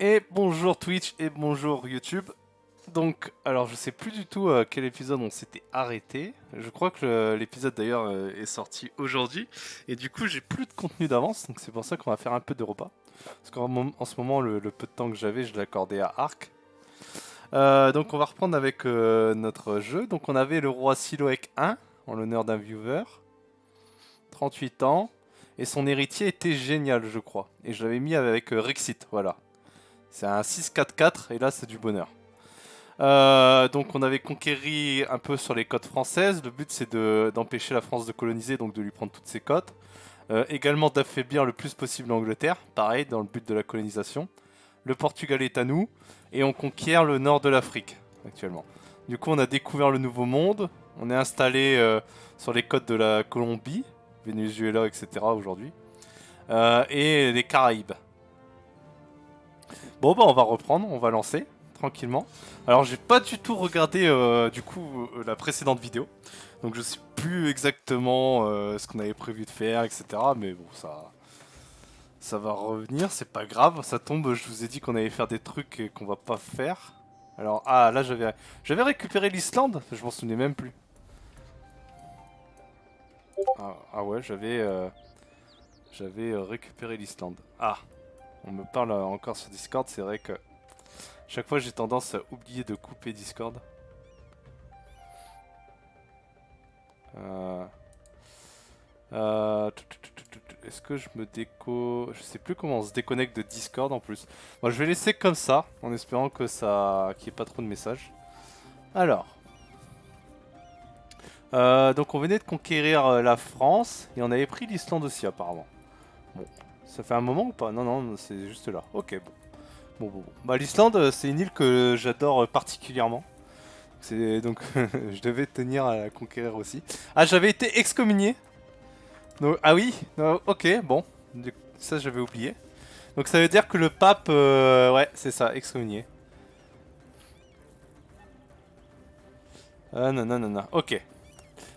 Et bonjour Twitch et bonjour YouTube. Donc, alors je sais plus du tout à quel épisode on s'était arrêté. Je crois que l'épisode d'ailleurs est sorti aujourd'hui. Et du coup, j'ai plus de contenu d'avance. Donc, c'est pour ça qu'on va faire un peu de repas. Parce qu'en ce moment, le peu de temps que j'avais, je l'accordais à Arc. Donc, on va reprendre avec notre jeu. Donc, on avait le roi Siloek 1 en l'honneur d'un viewer. 38 ans. Et son héritier était génial, je crois. Et je l'avais mis avec Rexit, voilà. C'est un 6-4-4 et là c'est du bonheur. Donc on avait conquéri un peu sur les côtes françaises. Le but c'est d'empêcher la France de coloniser, donc de lui prendre toutes ses côtes. Également d'affaiblir le plus possible l'Angleterre, pareil dans le but de la colonisation. Le Portugal est à nous et on conquiert le nord de l'Afrique actuellement. Du coup on a découvert le nouveau monde. On est installé sur les côtes de la Colombie, Venezuela, etc. aujourd'hui. Et les Caraïbes. Bon bah on va reprendre, on va lancer tranquillement. Alors j'ai pas du tout regardé du coup la précédente vidéo. Donc je sais plus exactement ce qu'on avait prévu de faire, etc. Mais bon ça va revenir, c'est pas grave. Ça tombe, je vous ai dit qu'on allait faire des trucs et qu'on va pas faire. Alors ah là j'avais récupéré l'Islande, je m'en souvenais même plus. Ah ouais j'avais récupéré l'Islande. Ah, on me parle encore sur Discord, c'est vrai que chaque fois j'ai tendance à oublier de couper Discord. Euh, Est-ce que je me déco... Je sais plus comment on se déconnecte de Discord en plus. Moi je vais laisser comme ça, en espérant que ça... qu'il n'y ait pas trop de messages. Alors. Donc on venait de conquérir la France, et on avait pris l'Islande aussi apparemment. Bon, ça fait un moment ou pas? Non, non, c'est juste là. Ok, bon. Bon. Bah l'Islande, c'est une île que j'adore particulièrement. C'est donc je devais tenir à la conquérir aussi. Ah, j'avais été excommunié. Donc, ah oui, ok, bon, ça j'avais oublié. Donc ça veut dire que le pape, ouais, c'est ça, excommunié. Ah non, non, non, non, ok.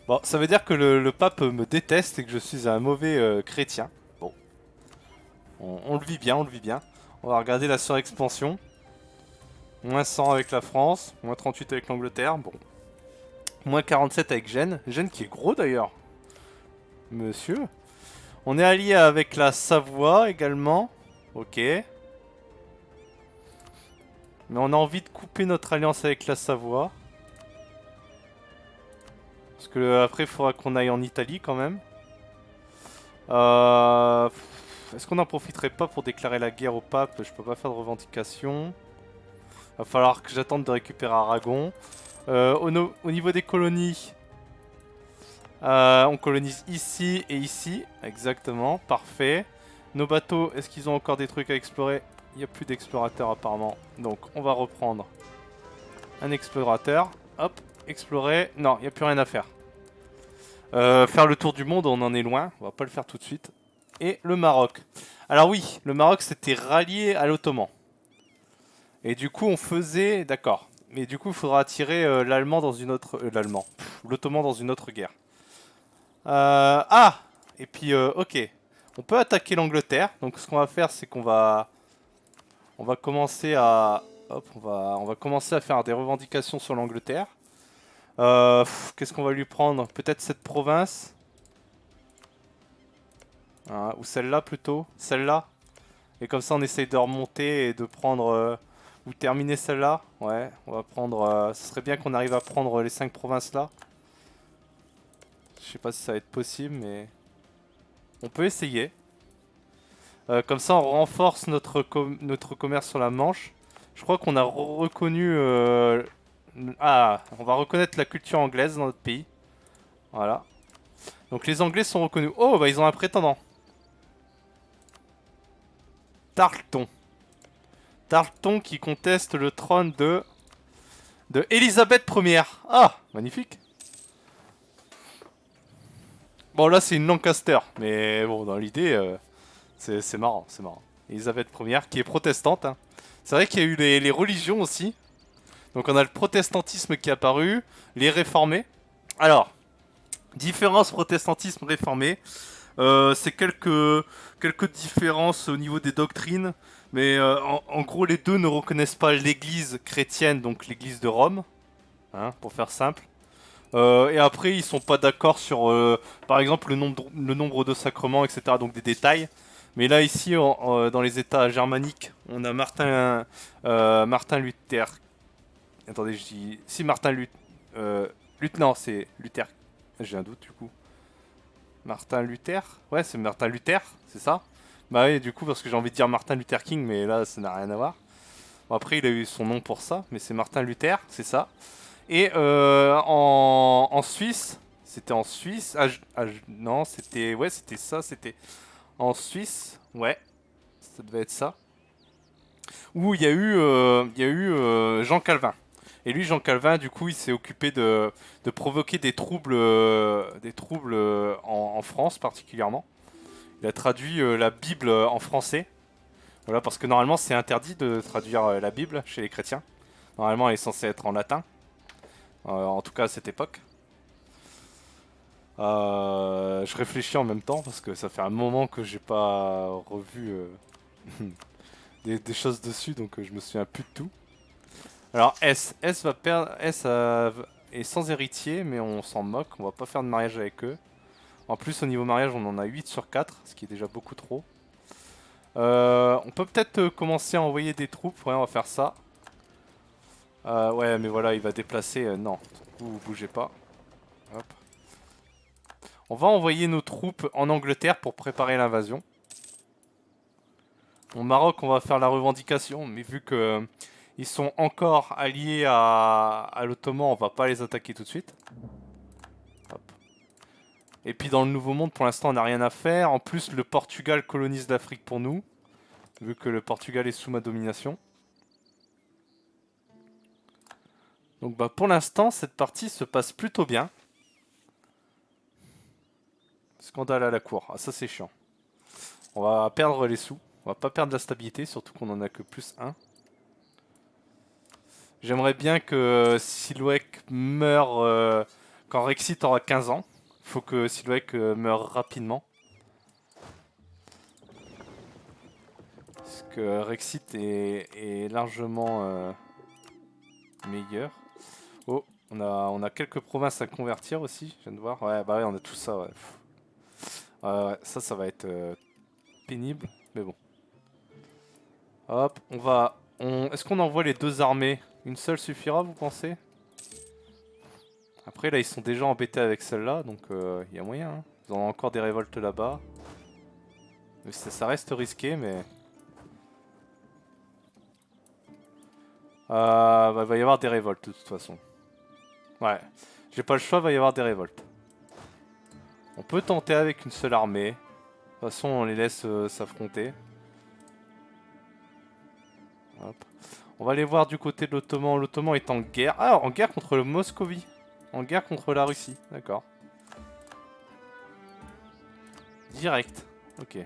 Bon, ça veut dire que le pape me déteste et que je suis un mauvais chrétien. Bon, on le vit bien, on le vit bien. On va regarder la surexpansion. Moins 100 avec la France, moins 38 avec l'Angleterre, bon. Moins 47 avec Gênes. Gênes qui est gros d'ailleurs, monsieur. On est allié avec la Savoie également. Ok. Mais on a envie de couper notre alliance avec la Savoie. Parce que après il faudra qu'on aille en Italie quand même. Est-ce qu'on n'en profiterait pas pour déclarer la guerre au pape? Je peux pas faire de revendication. Va falloir que j'attende de récupérer Aragon. Au niveau des colonies, on colonise ici et ici. Exactement, parfait. Nos bateaux, est-ce qu'ils ont encore des trucs à explorer? Il n'y a plus d'explorateurs apparemment. Donc on va reprendre un explorateur. Hop, explorer. Non, il n'y a plus rien à faire. Faire le tour du monde, on en est loin. On va pas le faire tout de suite. Et le Maroc. Alors oui, le Maroc s'était rallié à l'Ottoman. Et du coup, on faisait... D'accord. Mais du coup, il faudra attirer l'Allemand dans une autre... l'Allemand. L'Ottoman dans une autre guerre. Ah. Et puis, ok. On peut attaquer l'Angleterre. Donc ce qu'on va faire, c'est qu'on va... On va commencer à... Hop, on va commencer à faire des revendications sur l'Angleterre. Qu'est-ce qu'on va lui prendre? Peut-être cette province, ou celle-là plutôt. Celle-là. Et comme ça on essaye de remonter et de prendre... ou terminer celle-là. Ouais, on va prendre... ce serait bien qu'on arrive à prendre les 5 provinces là. Je sais pas si ça va être possible, mais... On peut essayer. Comme ça on renforce notre commerce sur la Manche. Je crois qu'on a reconnu... Ah, on va reconnaître la culture anglaise dans notre pays. Voilà. Donc les Anglais sont reconnus. Oh, bah ils ont un prétendant. Tarleton. Tarleton qui conteste le trône de Elisabeth Ière. Ah, magnifique. Bon, là c'est une Lancaster, mais bon, dans l'idée, c'est marrant, c'est marrant. Elisabeth Ière qui est protestante. Hein. C'est vrai qu'il y a eu les religions aussi. Donc on a le protestantisme qui est apparu, les réformés. Alors, différence protestantisme réformé. C'est quelques différences au niveau des doctrines. Mais en gros, les deux ne reconnaissent pas l'église chrétienne, donc l'église de Rome, hein, pour faire simple. Et après, ils sont pas d'accord sur, par exemple, le nombre de sacrements, etc. Donc des détails. Mais là, ici, dans les États germaniques, on a Martin Luther. Attendez, je dis. Si Martin Luther. Non, c'est Luther. J'ai un doute du coup. Martin Luther. Ouais, c'est Martin Luther, c'est ça. Bah oui, du coup, parce que j'ai envie de dire Martin Luther King, mais là, ça n'a rien à voir. Bon, après, il a eu son nom pour ça, mais c'est Martin Luther, c'est ça. Et en Suisse, c'était en Suisse. Non, c'était. Ouais, c'était ça, c'était en Suisse. Ouais, ça devait être ça. Où il y a eu Jean Calvin. Et lui, Jean Calvin, du coup, il s'est occupé de provoquer des troubles en France particulièrement. Il a traduit la Bible en français. Voilà, parce que normalement, c'est interdit de traduire la Bible chez les chrétiens. Normalement, elle est censée être en latin, en tout cas à cette époque. Je réfléchis en même temps parce que ça fait un moment que j'ai pas revu des choses dessus, donc je me souviens plus de tout. Alors S va perdre, est sans héritier, mais on s'en moque, on va pas faire de mariage avec eux. En plus, au niveau mariage, on en a 8 sur 4, ce qui est déjà beaucoup trop. On peut peut-être commencer à envoyer des troupes, ouais, on va faire ça. Ouais, mais voilà, il va déplacer, non, vous bougez pas. Hop. On va envoyer nos troupes en Angleterre pour préparer l'invasion. Au Maroc, on va faire la revendication, mais vu que ils sont encore alliés à l'Ottoman, on va pas les attaquer tout de suite. Hop. Et puis dans le Nouveau Monde, pour l'instant, on n'a rien à faire. En plus, le Portugal colonise l'Afrique pour nous, vu que le Portugal est sous ma domination. Donc bah, pour l'instant, cette partie se passe plutôt bien. Scandale à la cour. Ah, ça c'est chiant. On va perdre les sous. On va pas perdre la stabilité, surtout qu'on en a que plus 1. J'aimerais bien que Silhouette meure quand Rexit aura 15 ans. Faut que Silhouette meure rapidement. Parce que Rexit est largement meilleur. Oh, on a quelques provinces à convertir aussi, je viens de voir. Ouais, bah ouais, on a tout ça, ouais. Ouais, ça va être pénible, mais bon. Hop, Est-ce qu'on envoie les deux armées? Une seule suffira, vous pensez? Après, là, ils sont déjà embêtés avec celle-là, donc il y a moyen. Hein. Ils ont encore des révoltes là-bas. Ça reste risqué, mais... Bah, va y avoir des révoltes, de toute façon. Ouais, j'ai pas le choix, va y avoir des révoltes. On peut tenter avec une seule armée. De toute façon, on les laisse s'affronter. Hop. On va aller voir du côté de l'Ottoman. L'Ottoman est en guerre. Ah, en guerre contre le Moscovie. En guerre contre la Russie. D'accord. Direct. Ok.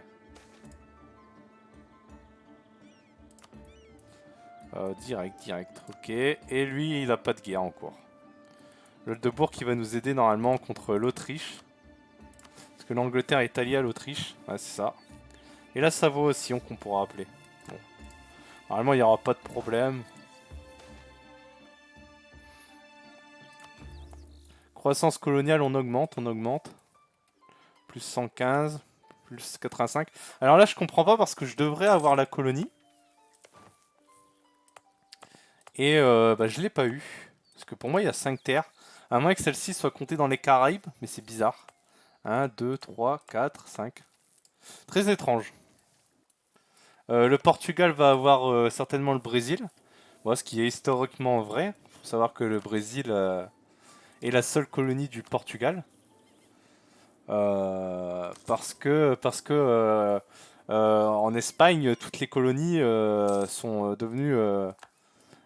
Direct. Ok. Et lui, il a pas de guerre en cours. L'Oldebourg qui va nous aider normalement contre l'Autriche. Parce que l'Angleterre est alliée à l'Autriche. Ouais, c'est ça. Et la Savoie aussi, qu'on pourra appeler. Bon. Normalement, il n'y aura pas de problème. Croissance coloniale, on augmente. Plus 115, plus 85. Alors là, je comprends pas parce que je devrais avoir la colonie. Et bah, je l'ai pas eu. Parce que pour moi, il y a 5 terres. À moins que celle-ci soit comptée dans les Caraïbes, mais c'est bizarre. 1, 2, 3, 4, 5. Très étrange. Le Portugal va avoir certainement le Brésil. Bon, ce qui est historiquement vrai. Il faut savoir que le Brésil est la seule colonie du Portugal. Parce que en Espagne, toutes les colonies sont devenues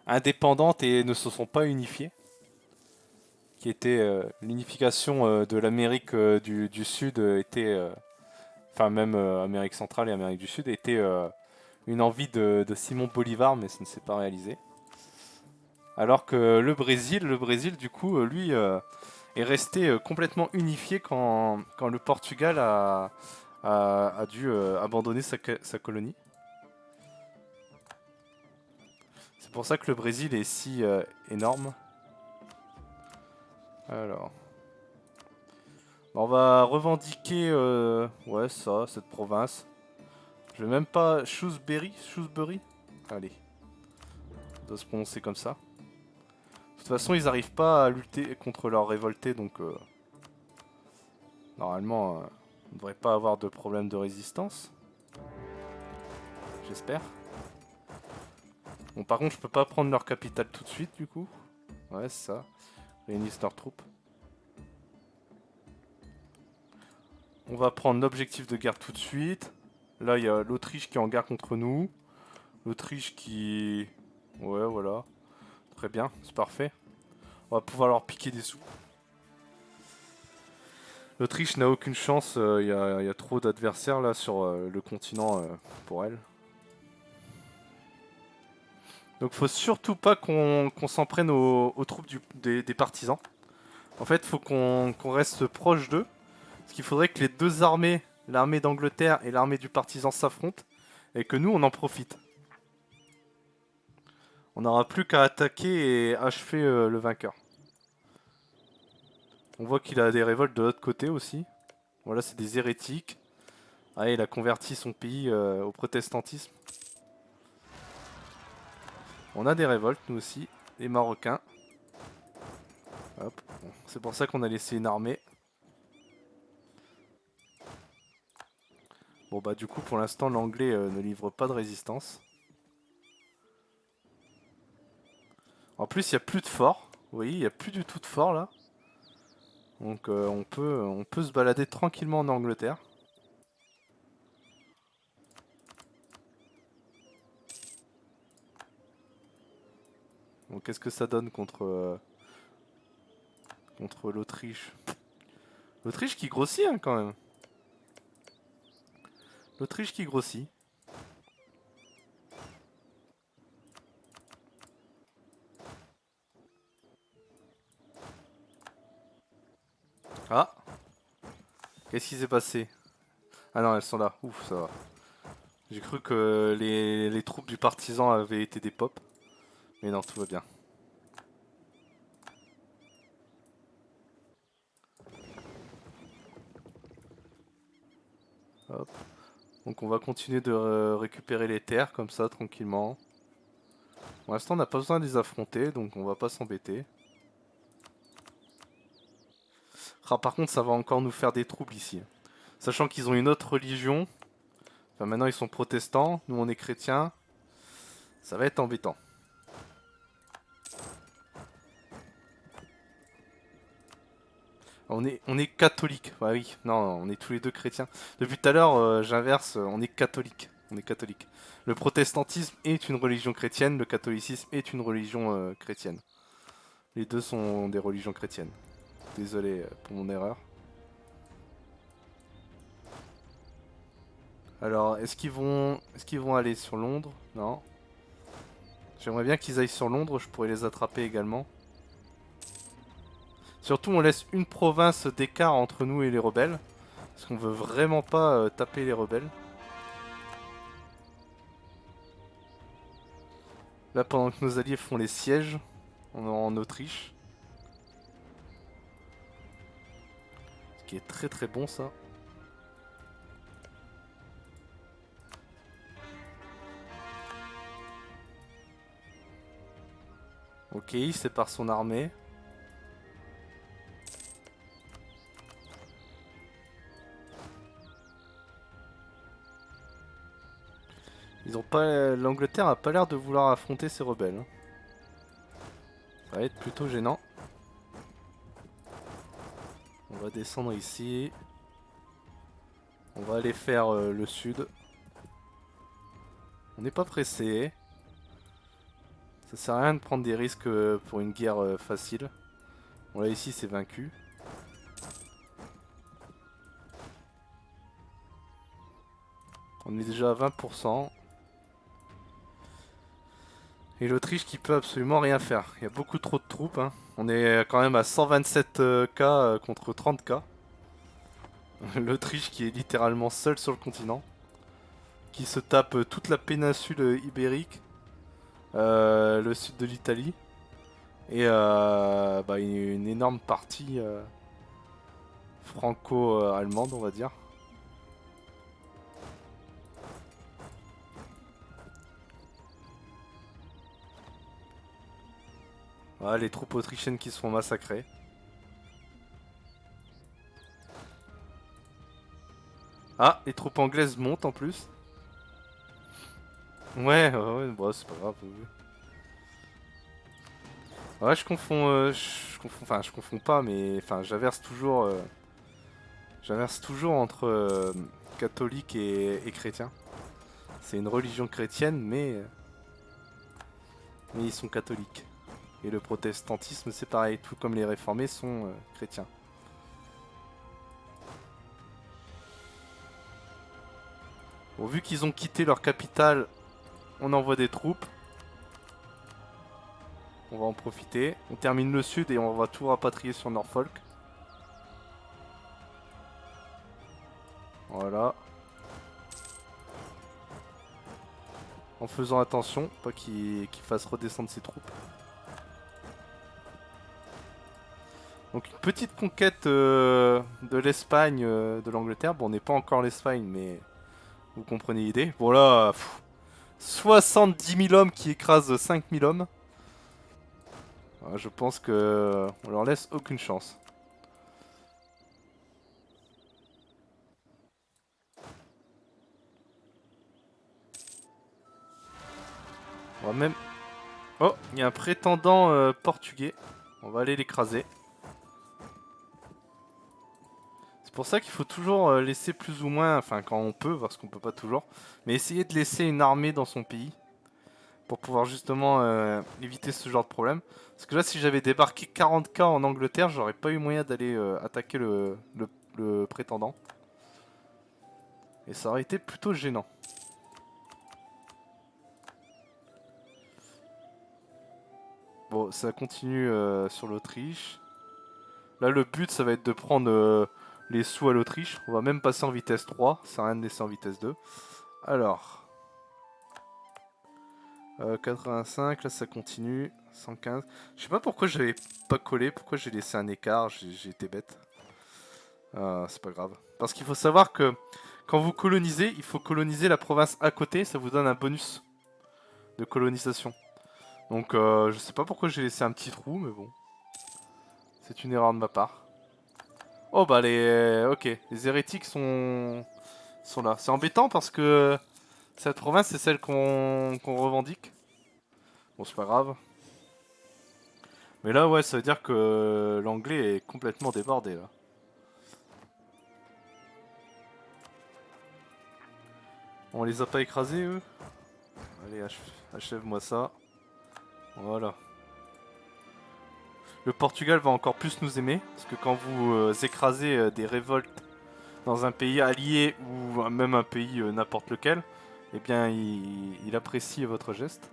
indépendantes et ne se sont pas unifiées. Qui était l'unification de l'Amérique du Sud enfin même Amérique centrale et Amérique du Sud était une envie de Simon Bolivar, mais ça ne s'est pas réalisé. Alors que le Brésil du coup, lui, est resté complètement unifié quand le Portugal a dû abandonner sa colonie. C'est pour ça que le Brésil est si énorme. Alors. On va revendiquer ouais, ça, cette province. Je vais même pas... Shrewsbury. Allez. Ça doit se prononcer comme ça. De toute façon, ils n'arrivent pas à lutter contre leurs révoltés, donc... normalement, on ne devrait pas avoir de problème de résistance. J'espère. Bon, par contre, je peux pas prendre leur capitale tout de suite, du coup. Ouais, c'est ça. Réunissent leurs troupes. On va prendre l'objectif de guerre tout de suite. Là, il y a l'Autriche qui est en guerre contre nous. L'Autriche qui... Ouais, voilà. Très bien, c'est parfait. On va pouvoir leur piquer des sous. L'Autriche n'a aucune chance. Il y a trop d'adversaires là sur le continent pour elle. Donc faut surtout pas qu'on s'en prenne aux troupes des partisans. En fait, faut qu'on reste proche d'eux. Parce qu'il faudrait que les deux armées, l'armée d'Angleterre et l'armée du partisan, s'affrontent. Et que nous, on en profite. On n'aura plus qu'à attaquer et achever le vainqueur. On voit qu'il a des révoltes de l'autre côté aussi. Voilà, c'est des hérétiques. Ah, il a converti son pays au protestantisme. On a des révoltes, nous aussi. Les Marocains. Hop. Bon, c'est pour ça qu'on a laissé une armée. Bon bah du coup pour l'instant l'anglais ne livre pas de résistance. En plus il n'y a plus de fort. Vous voyez, il n'y a plus du tout de fort là. Donc on peut se balader tranquillement en Angleterre. Donc qu'est-ce que ça donne contre l'Autriche? L'Autriche qui grossit hein, quand même. L'Autriche qui grossit. Ah, qu'est-ce qui s'est passé? Ah non, elles sont là. Ouf, ça va. J'ai cru que les troupes du partisan avaient été des pops. Mais non, tout va bien. Hop. Donc on va continuer de récupérer les terres comme ça, tranquillement. Pour l'instant, on n'a pas besoin de les affronter, donc on va pas s'embêter. Ah, par contre, ça va encore nous faire des troubles ici. Sachant qu'ils ont une autre religion. Enfin, maintenant, ils sont protestants. Nous, on est chrétiens. Ça va être embêtant. On est catholique. Bah oui, non, on est tous les deux chrétiens. Depuis tout à l'heure, j'inverse. On est catholique. On est catholique. Le protestantisme est une religion chrétienne. Le catholicisme est une religion chrétienne. Les deux sont des religions chrétiennes. Désolé pour mon erreur. Alors, est-ce qu'ils vont aller sur Londres? Non. J'aimerais bien qu'ils aillent sur Londres, je pourrais les attraper également. Surtout, on laisse une province d'écart entre nous et les rebelles. Parce qu'on veut vraiment pas taper les rebelles. Là, pendant que nos alliés font les sièges en Autriche. Ce qui est très très bon, ça. Ok, il sépare son armée. Ils ont pas, l'Angleterre a pas l'air de vouloir affronter ces rebelles. Hein. Ça va être plutôt gênant. On va descendre ici. On va aller faire le sud. On n'est pas pressé. Ça sert à rien de prendre des risques pour une guerre facile. Bon là ici c'est vaincu. On est déjà à 20%. Et l'Autriche qui peut absolument rien faire. Il y a beaucoup trop de troupes. Hein. On est quand même à 127K contre 30K. L'Autriche qui est littéralement seule sur le continent. Qui se tape toute la péninsule ibérique. le sud de l'Italie et bah, une énorme partie franco-allemande, on va dire. Voilà, les troupes autrichiennes qui se font massacrer. Ah, les troupes anglaises montent en plus. Ouais, bon, c'est pas grave. Ouais, je confonds pas, mais enfin, j'inverse toujours entre catholique et chrétien. C'est une religion chrétienne, mais ils sont catholiques. Et le protestantisme, c'est pareil, tout comme les réformés sont chrétiens. Bon, vu qu'ils ont quitté leur capitale, on envoie des troupes. On va en profiter. On termine le sud et on va tout rapatrier sur Norfolk. Voilà. En faisant attention, pas qu'il fasse redescendre ses troupes. Donc une petite conquête de l'Espagne, de l'Angleterre. Bon, on n'est pas encore l'Espagne, mais vous comprenez l'idée. Bon là, 70 000 hommes qui écrasent 5 000 hommes. Je pense que on leur laisse aucune chance. On va même... Oh, il y a un prétendant portugais. On va aller l'écraser. C'est pour ça qu'il faut toujours laisser plus ou moins, enfin quand on peut, parce qu'on peut pas toujours, mais essayer de laisser une armée dans son pays pour pouvoir justement éviter ce genre de problème. Parce que là, si j'avais débarqué 40K en Angleterre, j'aurais pas eu moyen d'aller attaquer le prétendant. Et ça aurait été plutôt gênant. Bon, ça continue sur l'Autriche. Là, le but, ça va être de prendre les sous à l'Autriche. On va même passer en vitesse 3. Ça sert à rien de laisser en vitesse 2. Alors, 85, là ça continue. 115. Je sais pas pourquoi j'avais pas collé, pourquoi j'ai laissé un écart, j'ai été bête. C'est pas grave. Parce qu'il faut savoir que quand vous colonisez, il faut coloniser la province à côté, ça vous donne un bonus de colonisation. Donc je sais pas pourquoi j'ai laissé un petit trou, mais bon. C'est une erreur de ma part. Oh bah les... Ok, les hérétiques sont là. C'est embêtant parce que cette province c'est celle qu'on revendique. Bon c'est pas grave. Mais là ouais ça veut dire que l'anglais est complètement débordé là. On les a pas écrasés eux? Allez achève-moi ça. Voilà. Le Portugal va encore plus nous aimer, parce que quand vous écrasez des révoltes dans un pays allié ou même un pays n'importe lequel, eh bien il apprécie votre geste.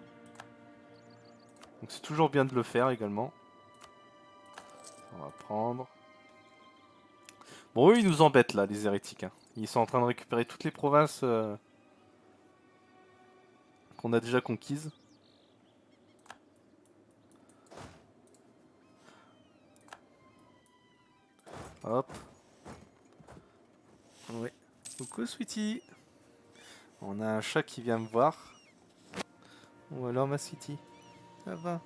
Donc c'est toujours bien de le faire également. On va prendre. Bon eux ils nous embêtent là les hérétiques. Hein. Ils sont en train de récupérer toutes les provinces qu'on a déjà conquises. Hop. Ouais. Coucou sweetie. On a un chat qui vient me voir. Ou alors ma sweetie. Ça va.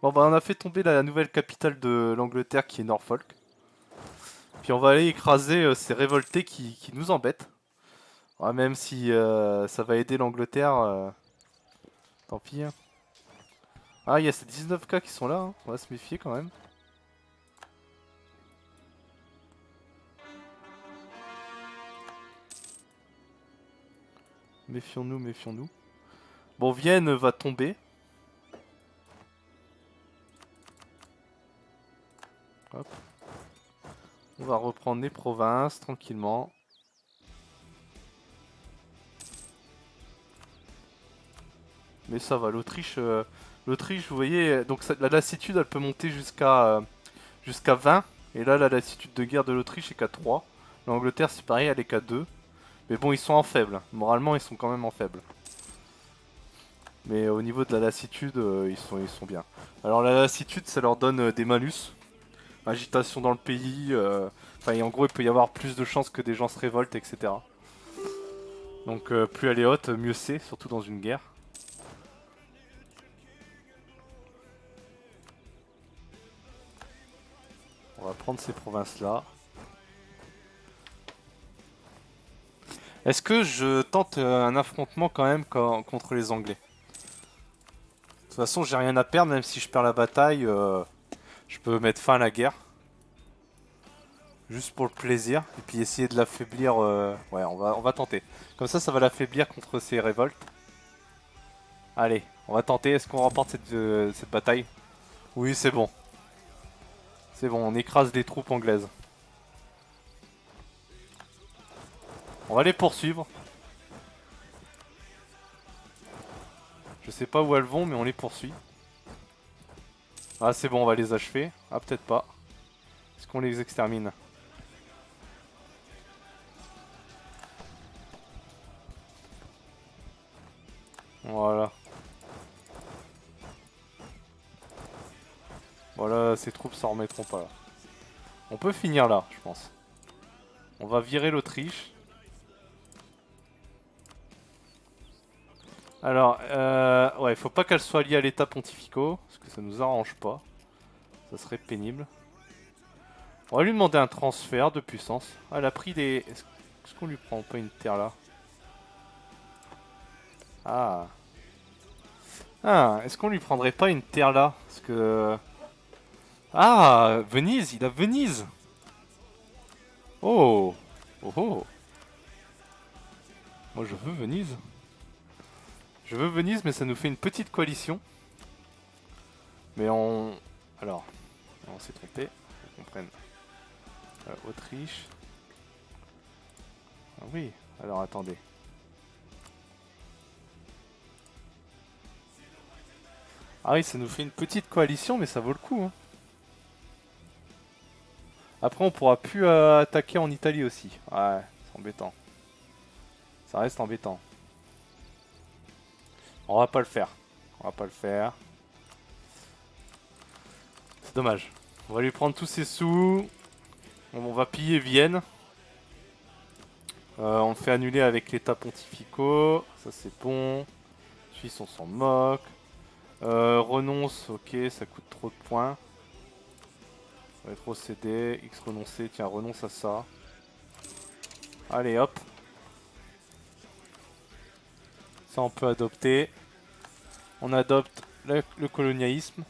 Bon bah on a fait tomber la nouvelle capitale de l'Angleterre qui est Norfolk. Puis on va aller écraser ces révoltés qui nous embêtent. Ouais, même si ça va aider l'Angleterre, tant pis. Hein. Ah il y a ces 19K qui sont là, hein. On va se méfier quand même. Méfions-nous, méfions-nous. Bon Vienne va tomber. Hop. On va reprendre les provinces tranquillement. Mais ça va, l'Autriche, vous voyez, donc la lassitude elle peut monter jusqu'à 20. Et là la lassitude de guerre de l'Autriche est qu'à 3. L'Angleterre c'est pareil, elle est qu'à 2. Mais bon ils sont en faible, moralement ils sont quand même en faible. Mais au niveau de la lassitude, ils sont bien. Alors la lassitude, ça leur donne des malus. Agitation dans le pays. Enfin, et en gros, il peut y avoir plus de chances que des gens se révoltent, etc. Donc plus elle est haute, mieux c'est, surtout dans une guerre. On va prendre ces provinces-là. Est-ce que je tente un affrontement quand même contre les Anglais? De toute façon, j'ai rien à perdre, même si je perds la bataille, je peux mettre fin à la guerre. Juste pour le plaisir, et puis essayer de l'affaiblir. Ouais, on va tenter. Comme ça va l'affaiblir contre ces révoltes. Allez, on va tenter. Est-ce qu'on remporte cette bataille? Oui, c'est bon. C'est bon, on écrase les troupes anglaises. On va les poursuivre. Je sais pas où elles vont, mais on les poursuit. Ah, c'est bon, on va les achever. Ah, peut-être pas. Est-ce qu'on les extermine? Voilà. Voilà, ces troupes s'en remettront pas là. On peut finir là, je pense. On va virer l'Autriche. Alors, ouais, faut pas qu'elle soit liée à l'état pontificaux, parce que ça nous arrange pas. Ça serait pénible. On va lui demander un transfert de puissance. Ah, elle a pris des... Est-ce qu'on lui prend pas une terre là? Ah. Ah, est-ce qu'on lui prendrait pas une terre là? Parce que... Ah, Venise, il a Venise. Oh. Oh oh. Moi je veux Venise. Je veux Venise, mais ça nous fait une petite coalition. Mais on... Alors, on s'est trompé. Faut qu'on prenne Autriche. Ah oui, alors attendez. Ah oui, ça nous fait une petite coalition, mais ça vaut le coup. Hein. Après, on pourra plus attaquer en Italie aussi. Ouais, c'est embêtant. Ça reste embêtant. On va pas le faire. On va pas le faire. C'est dommage. On va lui prendre tous ses sous. On va piller Vienne. On le fait annuler avec l'état pontificaux. Ça c'est bon. Suisse, on s'en moque. Renonce, ok, ça coûte trop de points. Rétrocéder, X renoncer, tiens, renonce à ça. Allez, hop. Ça, on peut adopter. On adopte le colonialisme.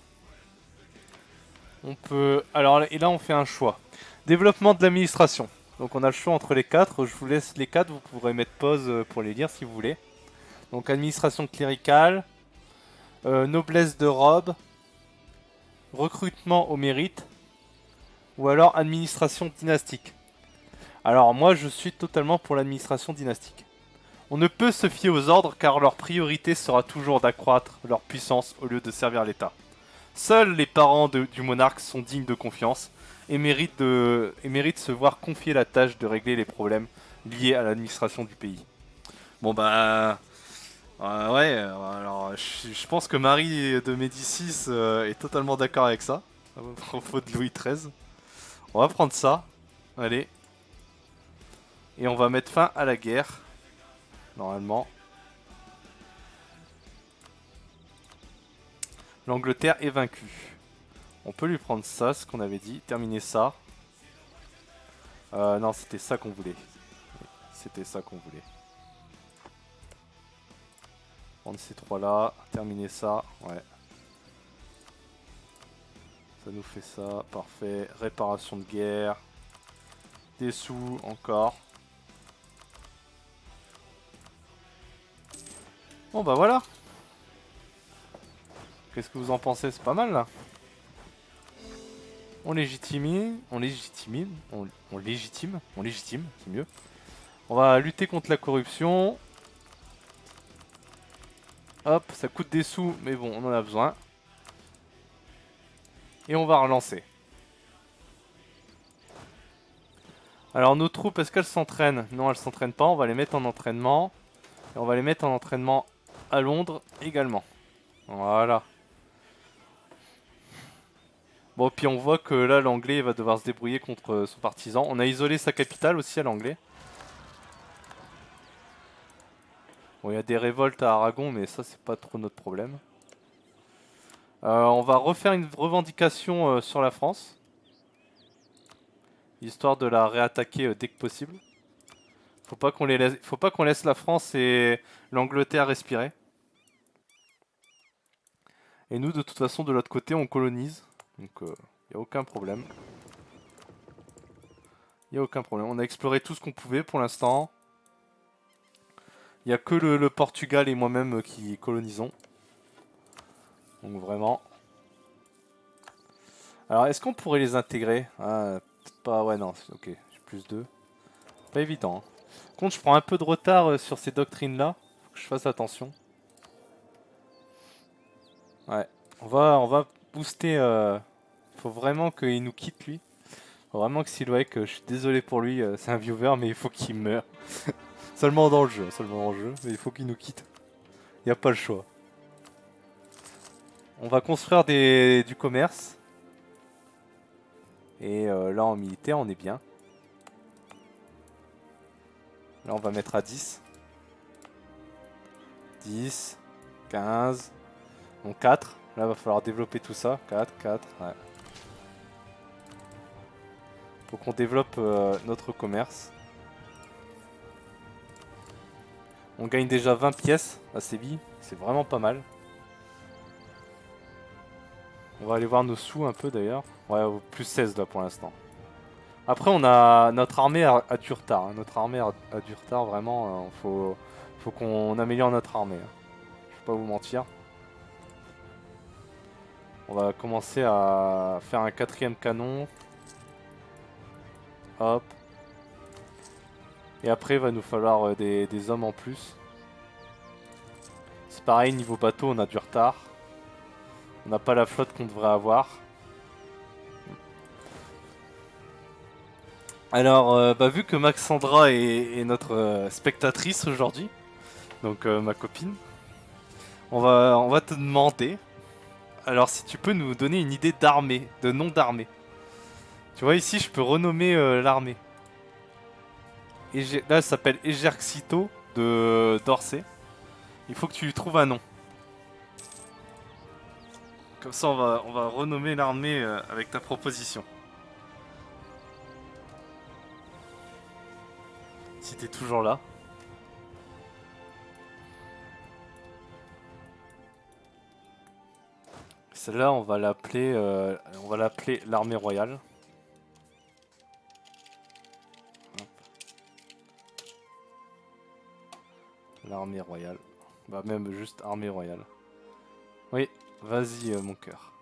On peut... Alors, et là, on fait un choix. Développement de l'administration. Donc, on a le choix entre les quatre. Je vous laisse les quatre. Vous pourrez mettre pause pour les lire si vous voulez. Donc, administration cléricale. Noblesse de robe. Recrutement au mérite. Ou alors administration dynastique. Alors, moi, je suis totalement pour l'administration dynastique. On ne peut se fier aux ordres car leur priorité sera toujours d'accroître leur puissance au lieu de servir l'État. Seuls les parents du monarque sont dignes de confiance et méritent de se voir confier la tâche de régler les problèmes liés à l'administration du pays. Bon bah... ouais, alors je pense que Marie de Médicis est totalement d'accord avec ça, à propos de Louis XIII. On va prendre ça, allez, et on va mettre fin à la guerre, normalement. L'Angleterre est vaincue. On peut lui prendre ça, ce qu'on avait dit, terminer ça. Non, c'était ça qu'on voulait. C'était ça qu'on voulait. Prendre ces trois là, terminer ça, ouais. Ça nous fait ça, parfait. Réparation de guerre. Des sous, encore. Bon bah voilà. Qu'est-ce que vous en pensez? C'est pas mal là. On légitime, on légitime, c'est mieux. On va lutter contre la corruption. Hop, ça coûte des sous, mais bon, on en a besoin. Et on va relancer. Alors nos troupes, est-ce qu'elles s'entraînent? Non, elles s'entraînent pas, on va les mettre en entraînement. Et on va les mettre en entraînement à Londres également. Voilà. Bon, puis on voit que là, l'anglais va devoir se débrouiller contre son partisan. On a isolé sa capitale aussi à l'anglais. Bon, il y a des révoltes à Aragon, mais ça, c'est pas trop notre problème. On va refaire une revendication sur la France, histoire de la réattaquer dès que possible. Faut pas qu'on laisse la France et l'Angleterre respirer. Et nous, de toute façon, de l'autre côté, on colonise. Donc, y a aucun problème. Y a aucun problème. On a exploré tout ce qu'on pouvait pour l'instant. Il y a que le Portugal et moi-même qui colonisons. Donc vraiment. Alors, est-ce qu'on pourrait les intégrer? Ah, peut-être pas. Ouais, non. Ok, j'ai plus 2. Pas évident. Hein. Par contre, je prends un peu de retard sur ces doctrines-là. Faut que je fasse attention. Ouais. On va booster. Faut vraiment qu'il nous quitte, lui. Faut vraiment que Silwek, je suis désolé pour lui, c'est un viewer, mais il faut qu'il meure. Seulement dans le jeu, mais il faut qu'il nous quitte. Il n'y a pas le choix. On va construire du commerce. Et là, en militaire, on est bien. Là, on va mettre à 10. 10, 15, donc 4. Là, il va falloir développer tout ça. 4, 4, ouais. Faut qu'on développe notre commerce. On gagne déjà 20 pièces à Séville. C'est vraiment pas mal. On va aller voir nos sous un peu d'ailleurs. Ouais, plus 16 là pour l'instant. Après, on a notre armée a du retard. Hein. Notre armée a du retard vraiment. Faut qu'on améliore notre armée. Hein. Je vais pas vous mentir. On va commencer à faire un 4ème canon. Hop. Et après, il va nous falloir des hommes en plus. C'est pareil, niveau bateau, on a du retard. On n'a pas la flotte qu'on devrait avoir. Alors, vu que Maxandra est notre spectatrice aujourd'hui, donc ma copine, on va te demander, alors si tu peux nous donner une idée d'armée, de nom d'armée. Tu vois ici, je peux renommer l'armée. Là, elle s'appelle Ejercito de d'Orsay. Il faut que tu lui trouves un nom. Comme ça, on va renommer l'armée avec ta proposition. Si t'es toujours là. Celle-là, on va l'appeler l'armée royale. L'armée royale. Bah même juste armée royale. Oui, vas-y mon cœur.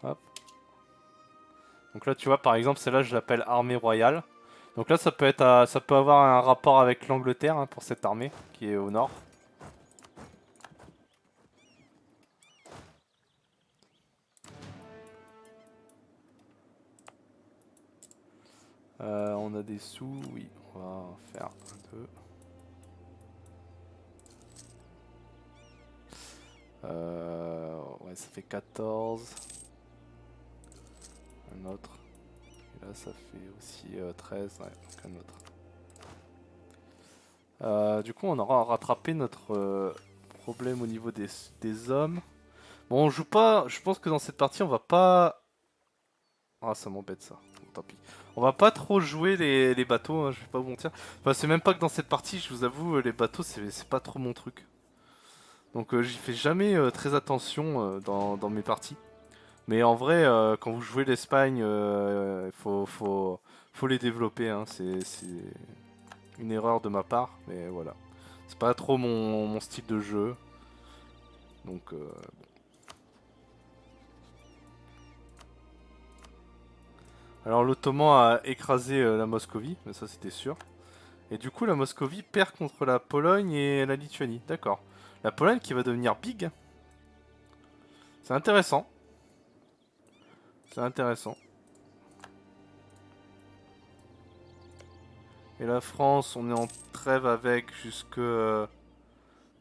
Hop. Donc là tu vois par exemple celle-là je l'appelle armée royale. Donc là ça peut être ça peut avoir un rapport avec l'Angleterre hein, pour cette armée qui est au nord. On a des sous, oui, on va en faire un peu. Ouais ça fait 14. Un autre. Et là ça fait aussi 13, ouais, donc un autre. Du coup on aura rattrapé notre problème au niveau des hommes. Bon on joue pas, je pense que dans cette partie on va pas... Ah ça m'embête ça, bon, tant pis. On va pas trop jouer les bateaux, hein, je vais pas vous mentir. Enfin c'est même pas que dans cette partie, je vous avoue, les bateaux c'est pas trop mon truc. Donc j'y fais jamais très attention dans mes parties. Mais en vrai, quand vous jouez l'Espagne, faut les développer. Hein. C'est une erreur de ma part, mais voilà. C'est pas trop mon style de jeu. Donc, alors l'Ottoman a écrasé la Moscovie, mais ça c'était sûr. Et du coup, la Moscovie perd contre la Pologne et la Lituanie. D'accord. La Pologne qui va devenir big. C'est intéressant. C'est intéressant. Et la France, on est en trêve avec jusque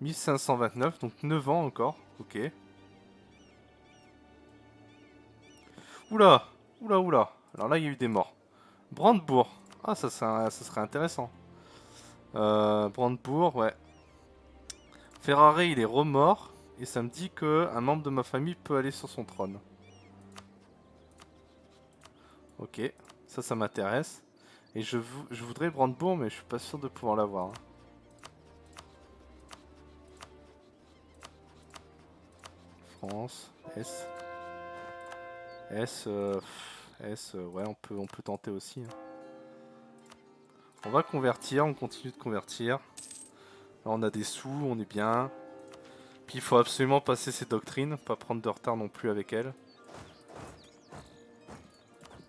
1529, donc 9 ans encore. Ok. Oula, oula, oula. Alors là, il y a eu des morts. Brandebourg. Ah, ça serait intéressant. Brandebourg, ouais. Ferrari, il est remort. Et ça me dit que un membre de ma famille peut aller sur son trône. Ok, ça m'intéresse. Et je voudrais Brandebourg, mais je suis pas sûr de pouvoir l'avoir. Hein. France, S. Ouais, on peut tenter aussi. Hein. On va convertir, on continue de convertir. Là, on a des sous, on est bien. Puis il faut absolument passer ces doctrines, pas prendre de retard non plus avec elles.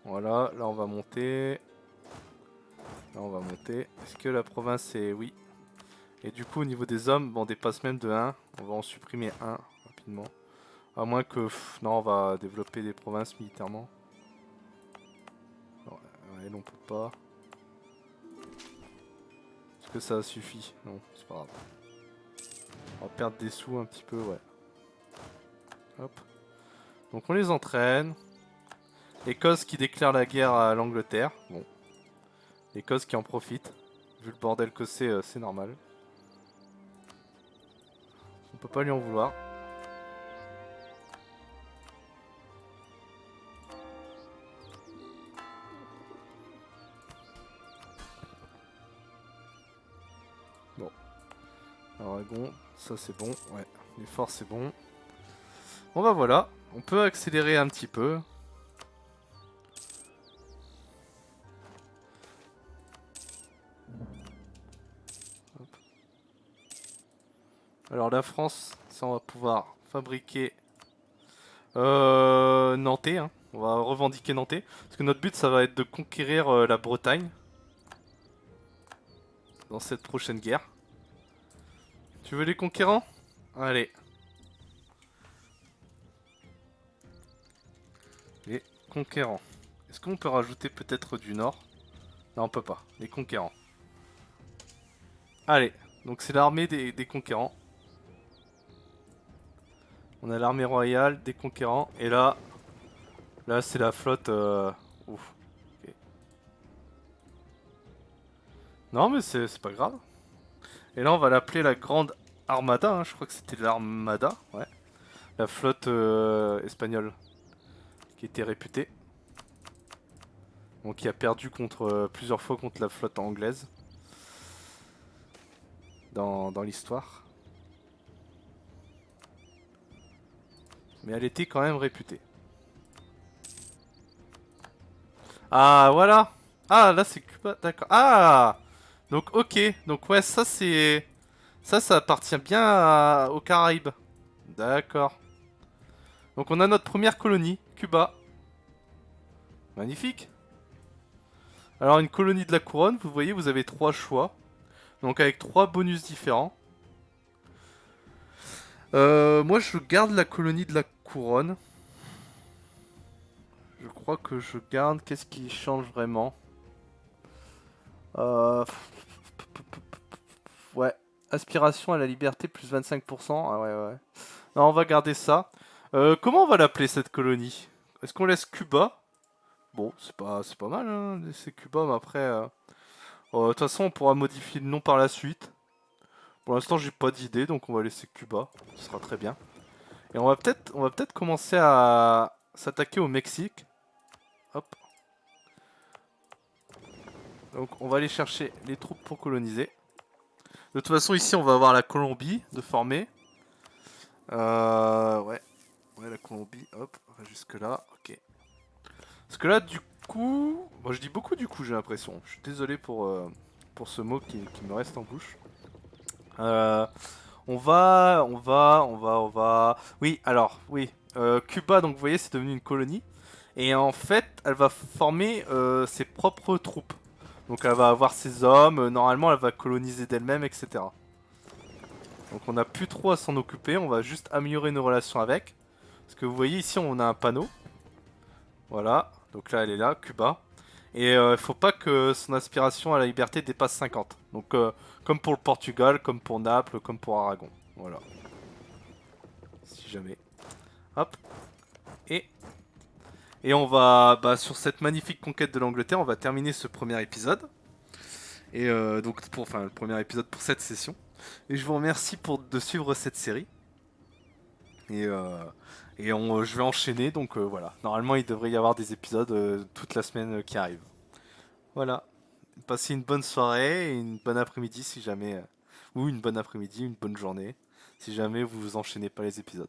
Voilà, là on va monter. Là on va monter. Est-ce que la province est... Oui. Et du coup au niveau des hommes, bon, on dépasse même de 1. On va en supprimer 1 rapidement. À moins que... non, on va développer des provinces militairement. Ouais, on peut pas. Est-ce que ça suffit? Non, c'est pas grave. On va perdre des sous un petit peu, ouais. Hop. Donc on les entraîne. L'Écosse qui déclare la guerre à l'Angleterre. Bon. L'Écosse qui en profite. Vu le bordel que c'est normal. On peut pas lui en vouloir. Bon. Aragon, ça c'est bon. Ouais. Les forces c'est bon. Bon bah voilà. On peut accélérer un petit peu. Hop. Alors la France, ça on va pouvoir fabriquer Nantais. Hein. On va revendiquer Nantais. Parce que notre but ça va être de conquérir la Bretagne. Dans cette prochaine guerre. Tu veux les conquérants? Allez. Les conquérants. Est-ce qu'on peut rajouter peut-être du nord? Non, on peut pas. Les conquérants. Allez. Donc c'est l'armée des conquérants. On a l'armée royale, des conquérants. Et là... Là c'est la flotte... Ouf. Okay. Non mais c'est pas grave. Et là on va l'appeler la Grande Armada. Hein. Je crois que c'était l'Armada. Ouais. La flotte espagnole. Qui était réputée. Donc qui a perdu plusieurs fois contre la flotte anglaise. Dans l'histoire. Mais elle était quand même réputée. Ah, voilà. Ah, là, c'est Cuba. D'accord. Ah. Donc, ok. Donc, ouais, ça, c'est... Ça appartient bien aux Caraïbes. D'accord. Donc, on a notre première colonie, Cuba. Magnifique. Alors, une colonie de la couronne, vous voyez, vous avez 3 choix. Donc, avec 3 bonus différents. Moi, je garde la colonie de la couronne. Je crois que je garde... Qu'est-ce qui change vraiment? Ouais. Aspiration à la liberté plus 25%. Ah ouais, ouais. Non, on va garder ça. Comment on va l'appeler cette colonie? Est-ce qu'on laisse Cuba? Bon, c'est pas mal, hein, laisser Cuba, mais après... de toute façon, on pourra modifier le nom par la suite. Pour l'instant, j'ai pas d'idée, donc on va laisser Cuba. Ce sera très bien. Et on va peut-être commencer à s'attaquer au Mexique. Hop. Donc on va aller chercher les troupes pour coloniser. De toute façon, ici, on va avoir la Colombie de former. Ouais. Ouais, la Colombie, hop, on va jusque là, ok. Parce que là, du coup... Bon, je dis beaucoup du coup, j'ai l'impression. Je suis désolé pour ce mot qui me reste en bouche. On va... Oui, alors, oui. Cuba, donc vous voyez, c'est devenu une colonie. Et en fait, elle va former ses propres troupes. Donc elle va avoir ses hommes, normalement elle va coloniser d'elle-même, etc. Donc on n'a plus trop à s'en occuper, on va juste améliorer nos relations avec. Parce que vous voyez ici on a un panneau. Voilà, donc là elle est là, Cuba. Et il faut pas que son aspiration à la liberté dépasse 50. Donc comme pour le Portugal, comme pour Naples, comme pour Aragon. Voilà. Si jamais. Hop. Et, et on va, sur cette magnifique conquête de l'Angleterre, on va terminer ce premier épisode. Et donc, enfin, le premier épisode pour cette session. Et je vous remercie de suivre cette série. Et, je vais enchaîner, donc voilà. Normalement, il devrait y avoir des épisodes toute la semaine qui arrive. Voilà. Passez une bonne soirée et une bonne après-midi si jamais. Ou une bonne après-midi, une bonne journée. Si jamais vous enchaînez pas les épisodes.